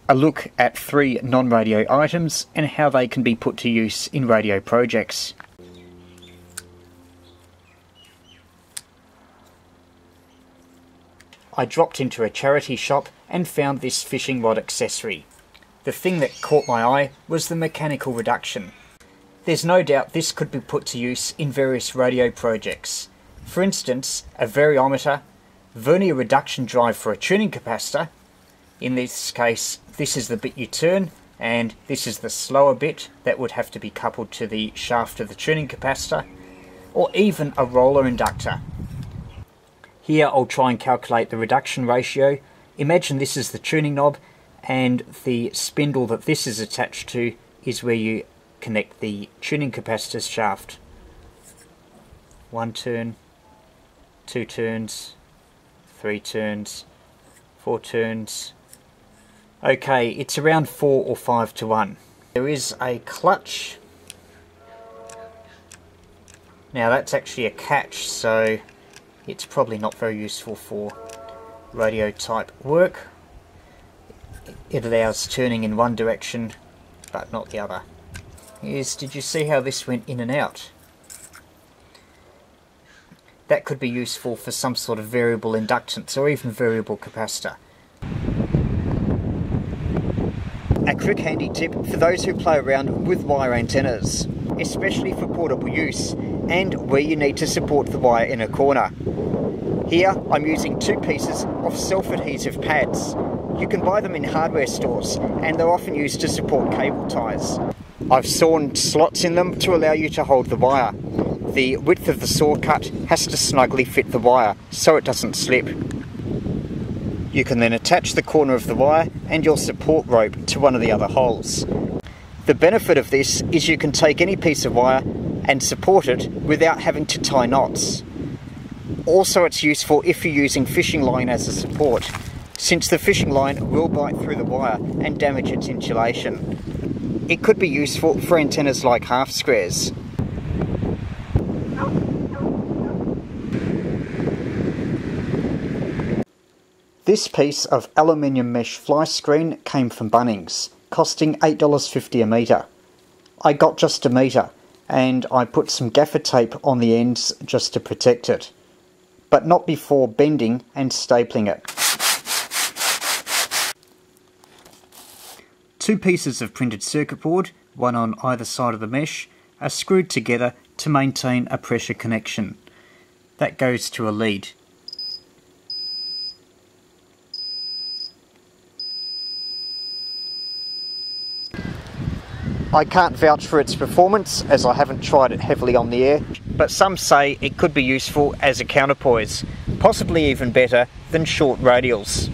a look at 3 non-radio items and how they can be put to use in radio projects. I dropped into a charity shop and found this fishing rod accessory. The thing that caught my eye was the mechanical reduction. There's no doubt this could be put to use in various radio projects. For instance, a variometer, vernier reduction drive for a tuning capacitor. In this case, this is the bit you turn, and this is the slower bit that would have to be coupled to the shaft of the tuning capacitor, or even a roller inductor. Here I'll try and calculate the reduction ratio. Imagine this is the tuning knob, and the spindle that this is attached to is where you connect the tuning capacitor's shaft. 1 turn, 2 turns, 3 turns, 4 turns. Okay, it's around 4 or 5 to 1. There is a clutch. Now that's actually a catch, so it's probably not very useful for radio type work. It allows turning in one direction but not the other. Did you see how this went in and out? That could be useful for some sort of variable inductance or even variable capacitor. A quick handy tip for those who play around with wire antennas, especially for portable use and where you need to support the wire in a corner. Here I'm using 2 pieces of self-adhesive pads. You can buy them in hardware stores and they're often used to support cable ties. I've sawn slots in them to allow you to hold the wire. The width of the saw cut has to snugly fit the wire so it doesn't slip. You can then attach the corner of the wire and your support rope to one of the other holes. The benefit of this is you can take any piece of wire and support it without having to tie knots. Also, it's useful if you're using fishing line as a support, since the fishing line will bite through the wire and damage its insulation. It could be useful for antennas like half squares. This piece of aluminium mesh fly screen came from Bunnings, costing $8.50 a metre. I got just a metre, and I put some gaffer tape on the ends just to protect it, but not before bending and stapling it. 2 pieces of printed circuit board, one on either side of the mesh, are screwed together to maintain a pressure connection. That goes to a lead. I can't vouch for its performance as I haven't tried it heavily on the air, but some say it could be useful as a counterpoise, possibly even better than short radials.